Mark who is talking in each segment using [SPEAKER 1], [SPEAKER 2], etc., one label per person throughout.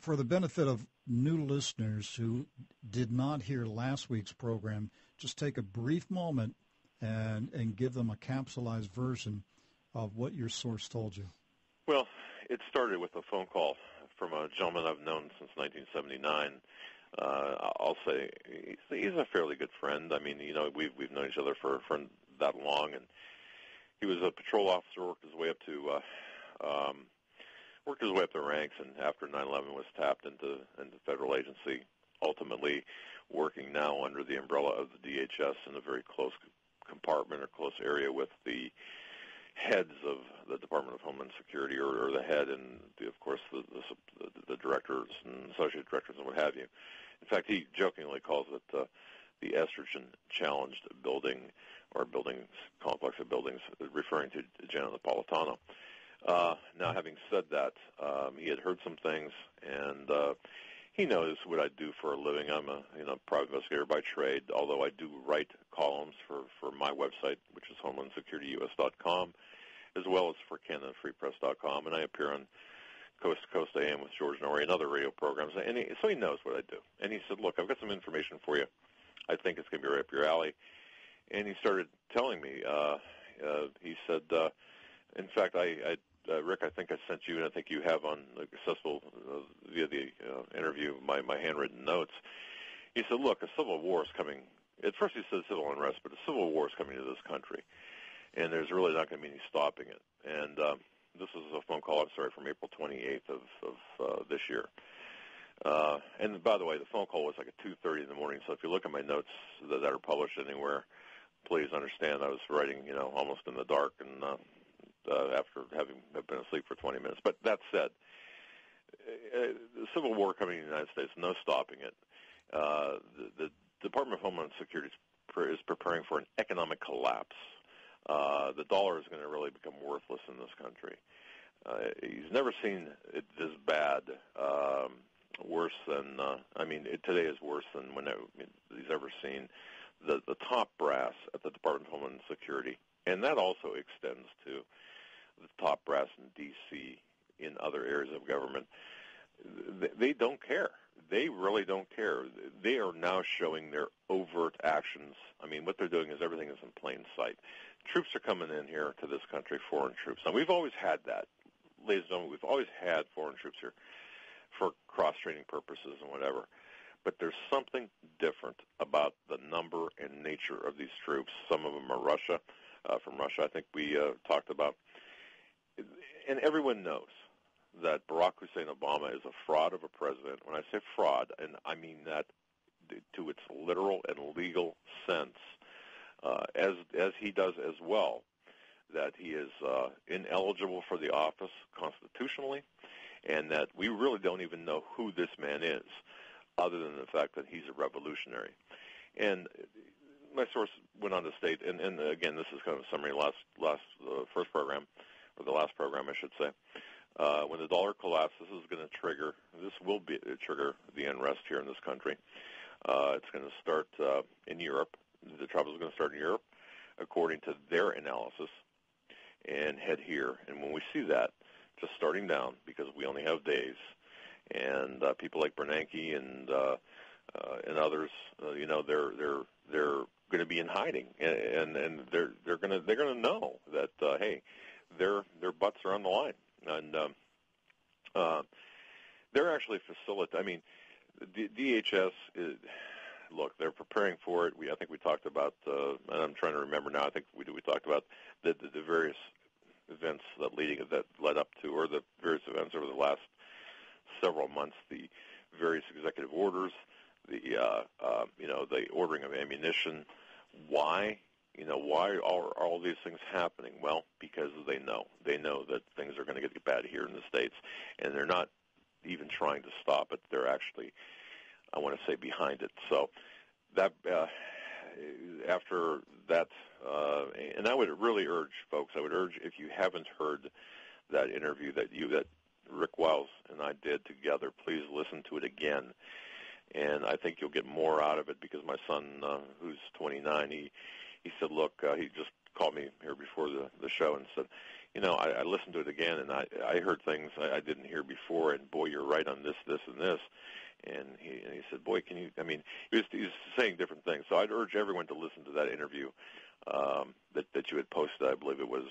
[SPEAKER 1] For the benefit of new listeners who did not hear last week's program, just take a brief moment and give them a capsulized version of what your source told you.
[SPEAKER 2] Well, it started with a phone call from a gentleman I've known since 1979. I'll say he's a fairly good friend. I mean, we've known each other for that long, and he was a patrol officer, worked his way up the ranks, and after 9/11 was tapped into federal agency, ultimately working now under the umbrella of the DHS in a very close compartment or close area with the heads of the Department of Homeland Security, or the head and, of course, the directors and associate directors and what have you. In fact, he jokingly calls it the estrogen-challenged building or buildings, complex of buildings, referring to Janet Napolitano. Now, having said that, he had heard some things, and he knows what I do for a living. I'm a private investigator by trade, although I do write columns for my website, which is HomelandSecurityUS.com, as well as for CanadaFreePress.com, and I appear on Coast to Coast AM with George Norrie and other radio programs, and so he knows what I do. And he said, look, I've got some information for you. I think it's going to be right up your alley. And he started telling me, he said, in fact, Rick, I think I sent you, and I think you have on accessible via the interview my handwritten notes. He said, look, a civil war is coming. At first he said civil unrest, but a civil war is coming to this country, and there's really not going to be any stopping it. And this is a phone call, from April 28th of this year. And by the way, the phone call was like at 2:30 in the morning, so if you look at my notes that are published anywhere, please understand I was writing, almost in the dark and after having been asleep for 20 minutes. But that said, the civil war coming in the United States, no stopping it. The Department of Homeland Security is preparing for an economic collapse. The dollar is going to really become worthless in this country. He's never seen it this bad, worse than, today is worse than he's ever seen. The top brass at the Department of Homeland Security, and that also extends to the top brass in D.C., in other areas of government, they don't care. They really don't care. They are now showing their overt actions. I mean, what they're doing is everything is in plain sight. Troops are coming in here to this country, foreign troops. Now, we've always had that. Ladies and gentlemen, we've always had foreign troops here for cross-training purposes and whatever. But there's something different about the number and nature of these troops. Some of them are from Russia, I think we talked about. And everyone knows that Barack Hussein Obama is a fraud of a president. When I say fraud, and I mean that to its literal and legal sense, as he does as well, that he is ineligible for the office constitutionally, and that we really don't even know who this man is, other than the fact that he's a revolutionary. And my source went on to state, and again, this is kind of a summary first program, or the last program, I should say. When the dollar collapses, this will trigger the unrest here in this country. It's going to start in Europe. The trouble is going to start in Europe, according to their analysis, and head here. And when we see that, just starting down, because we only have days, and people like Bernanke and others, they're going to be in hiding, and they're going to know that hey, their butts are on the line, and they're actually facilitating. I mean, the DHS look, they're preparing for it. I think we talked about, and I'm trying to remember now. I think we talked about the various events that led up to, or the various events over the last several months, the various executive orders, the ordering of ammunition. Why? Why are all these things happening? Well, because they know that things are going to get bad here in the States, and they're not even trying to stop it. They're actually, I want to say, behind it. So that after that, and I would really urge folks, if you haven't heard that interview that Rick Wiles and I did together, please listen to it again. And I think you'll get more out of it, because my son, who's 29, he said, look, he just called me here before the show and said, I listened to it again, and I heard things I didn't hear before, and boy, you're right on this, and this. And he said, boy, can you, he was saying different things. So I'd urge everyone to listen to that interview that you had posted. I believe it was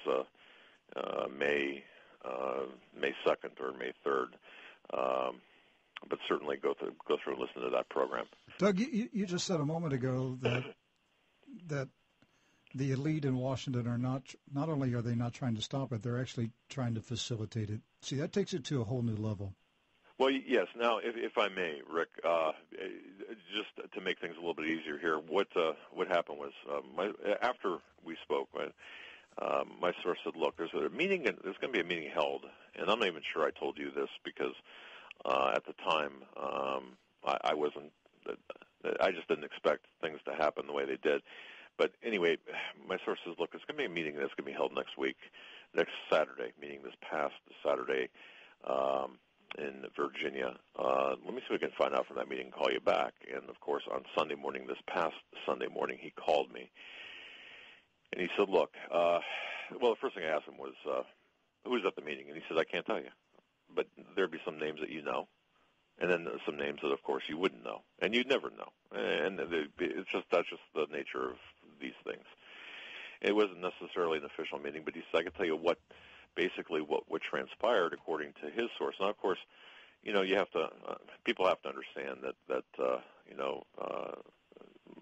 [SPEAKER 2] May 2nd or May 3rd. But certainly go through and listen to that program.
[SPEAKER 1] Doug, you just said a moment ago that the elite in Washington are not only are they not trying to stop it, they're actually trying to facilitate it. See, that takes it to a whole new level.
[SPEAKER 2] Well, yes. Now, if I may, Rick, just to make things a little bit easier here, what happened was after we spoke, my source said, "Look, there's a meeting. There's going to be a meeting held," and I'm not even sure I told you this because at the time I wasn't. I just didn't expect things to happen the way they did. But anyway, my source says, "Look, there's going to be a meeting that's going to be held next Saturday, meaning this past Saturday." In Virginia. Let me see if I can find out from that meeting and call you back. And, of course, on Sunday morning, this past Sunday morning, he called me. And he said, look, well, the first thing I asked him was, who was at the meeting? And he said, I can't tell you. But there'd be some names that you know. And then some names that, of course, you wouldn't know. And you'd never know. And that's just the nature of these things. It wasn't necessarily an official meeting, but he said, I can tell you what transpired according to his source. Now, of course, you have to people have to understand that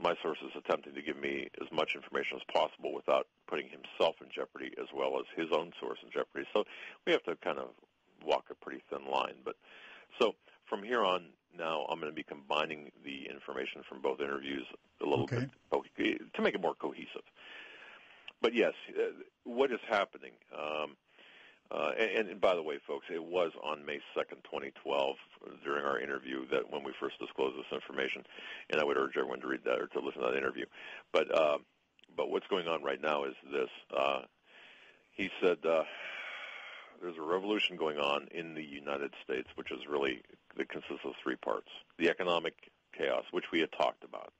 [SPEAKER 2] my source is attempting to give me as much information as possible without putting himself in jeopardy as well as his own source in jeopardy. So we have to kind of walk a pretty thin line. But so from here on now, I'm going to be combining the information from both interviews a little bit to make it more cohesive. But yes, what is happening? And by the way, folks, it was on May 2nd, 2012, during our interview that when we first disclosed this information, and I would urge everyone to read that or to listen to that interview. But what's going on right now is this. He said there's a revolution going on in the United States, which is really, that consists of three parts. The economic chaos, which we had talked about.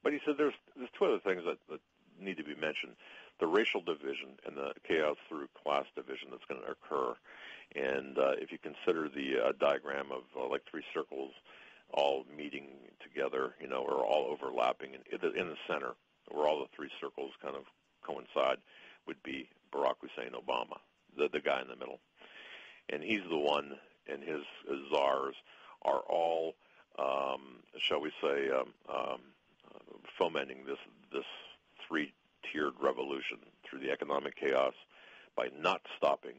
[SPEAKER 2] But he said there's two other things that need to be mentioned. The racial division and the chaos through class division that's going to occur. And if you consider the diagram of like three circles all meeting together, or all overlapping, and in the center, where all the three circles kind of coincide, would be Barack Hussein Obama, the guy in the middle. And he's the one, and his czars are all, shall we say, fomenting this three-tiered revolution through the economic chaos by not stopping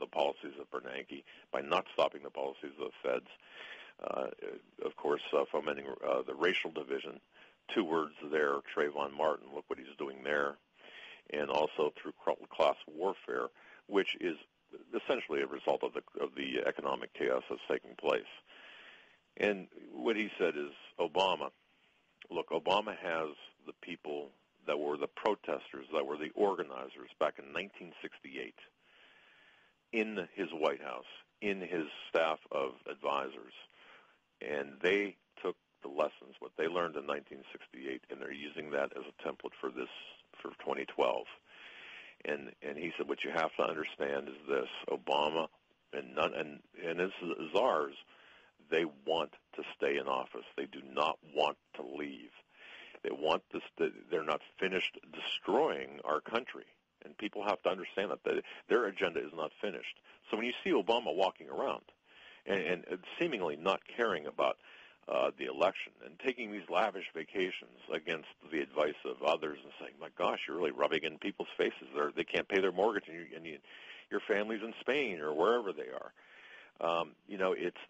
[SPEAKER 2] the policies of Bernanke, by not stopping the policies of the feds, of course, fomenting the racial division. Two words there, Trayvon Martin, look what he's doing there, and also through class warfare, which is essentially a result of the economic chaos that's taking place. And what he said is, Obama has the people that were the protesters, that were the organizers back in 1968 in his White House, in his staff of advisors. And they took the lessons, what they learned in 1968, and they're using that as a template for 2012. And he said, what you have to understand is this: Obama and his czars, they want to stay in office. They do not want to leave. They want this. They're not finished destroying our country, and people have to understand that their agenda is not finished. So when you see Obama walking around and seemingly not caring about the election and taking these lavish vacations against the advice of others and saying, my gosh, you're really rubbing in people's faces. They can't pay their mortgage, and your family's in Spain or wherever they are.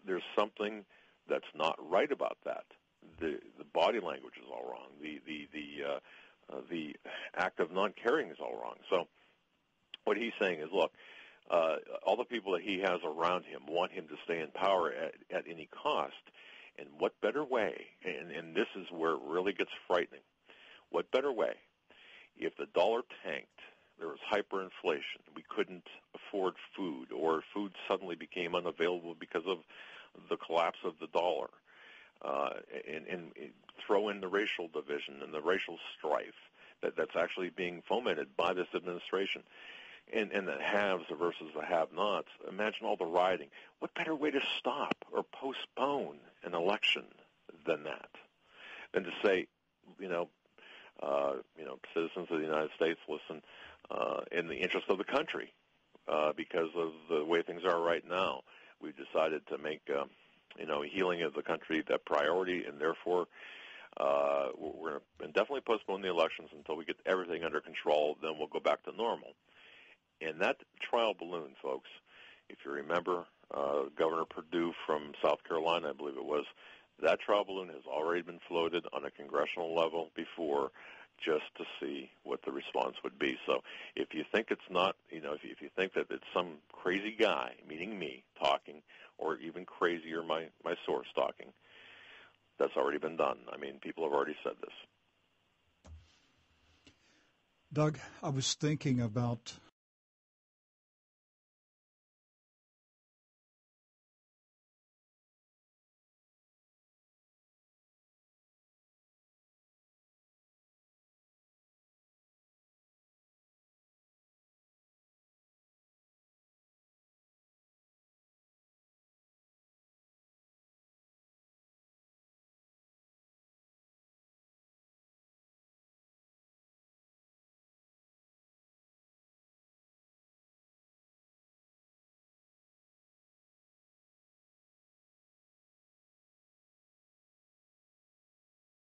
[SPEAKER 2] There's something that's not right about that. The body language is all wrong. The act of non-caring is all wrong. So what he's saying is, look, all the people that he has around him want him to stay in power at any cost. And what better way, and this is where it really gets frightening, what better way, if the dollar tanked, there was hyperinflation, we couldn't afford food, or food suddenly became unavailable because of the collapse of the dollar, and throw in the racial division and the racial strife that's actually being fomented by this administration. and the haves versus the have-nots. Imagine all the rioting. What better way to stop or postpone an election than that? Than to say, citizens of the United States, listen, in the interest of the country, because of the way things are right now, we've decided to make, healing of the country that priority, and therefore we're going to definitely postpone the elections until we get everything under control. Then we'll go back to normal. And that trial balloon, folks, if you remember, Governor Perdue from South Carolina, I believe it was, that trial balloon has already been floated on a congressional level before, just to see what the response would be. So if you think it's not, if you think that it's some crazy guy, meaning me, talking, or even crazier, my source talking, that's already been done. I mean, people have already said this.
[SPEAKER 1] Doug, I was thinking about